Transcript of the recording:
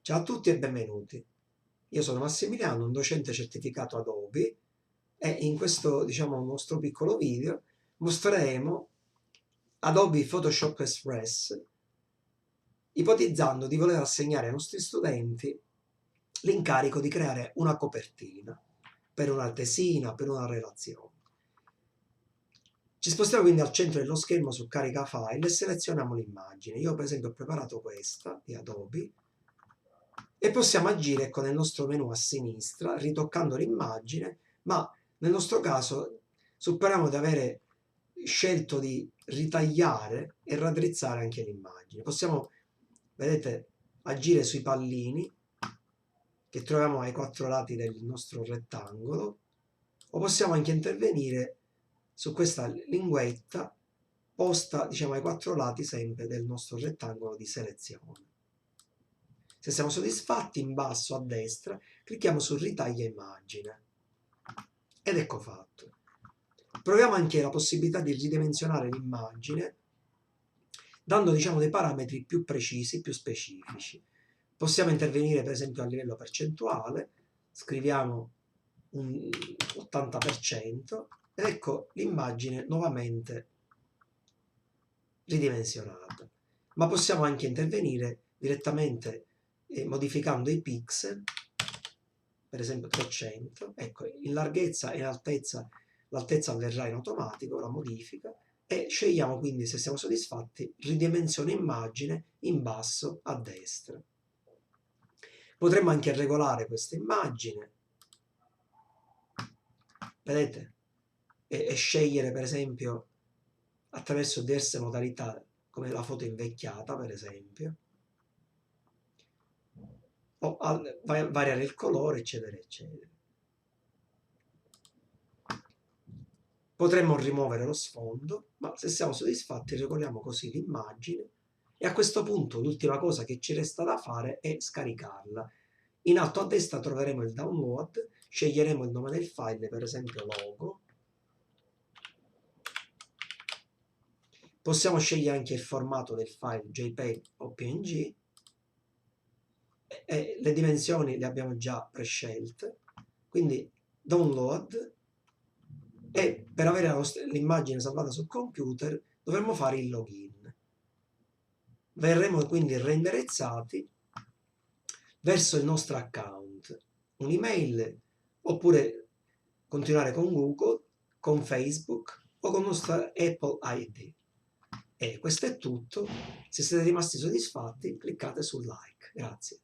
Ciao a tutti e benvenuti. Io sono Massimiliano, un docente certificato Adobe e in questo, nostro piccolo video mostreremo Adobe Photoshop Express, ipotizzando di voler assegnare ai nostri studenti l'incarico di creare una copertina per una tesina, per una relazione. Ci spostiamo quindi al centro dello schermo su carica file e selezioniamo l'immagine. Io per esempio ho preparato questa di Adobe e possiamo agire con il nostro menu a sinistra ritoccando l'immagine, ma nel nostro caso supponiamo di avere scelto di ritagliare e raddrizzare anche l'immagine. Possiamo, vedete, agire sui pallini che troviamo ai quattro lati del nostro rettangolo, o possiamo anche intervenire su questa linguetta posta, ai quattro lati sempre del nostro rettangolo di selezione. Se siamo soddisfatti, in basso a destra clicchiamo su ritaglia immagine ed ecco fatto. Proviamo anche la possibilità di ridimensionare l'immagine dando dei parametri più precisi, più specifici. Possiamo intervenire per esempio a livello percentuale, scriviamo un 80% ed ecco l'immagine nuovamente ridimensionata. Ma possiamo anche intervenire direttamente modificando i pixel, per esempio 300, ecco, in larghezza e in altezza, l'altezza avverrà in automatico, la modifica, e scegliamo quindi, se siamo soddisfatti, ridimensione immagine in basso a destra. Potremmo anche regolare questa immagine, vedete, e scegliere per esempio attraverso diverse modalità, come la foto invecchiata per esempio, o variare il colore, eccetera, eccetera. Potremmo rimuovere lo sfondo, ma se siamo soddisfatti regoliamo così l'immagine e a questo punto l'ultima cosa che ci resta da fare è scaricarla. In alto a destra troveremo il download, sceglieremo il nome del file, per esempio logo. Possiamo scegliere anche il formato del file JPEG o PNG e le dimensioni le abbiamo già prescelte, quindi download, e per avere l'immagine salvata sul computer dovremmo fare il login. Verremo quindi renderizzati verso il nostro account, un'email, oppure continuare con Google, con Facebook o con nostra Apple ID. E questo è tutto. Se siete rimasti soddisfatti, cliccate sul like. Grazie.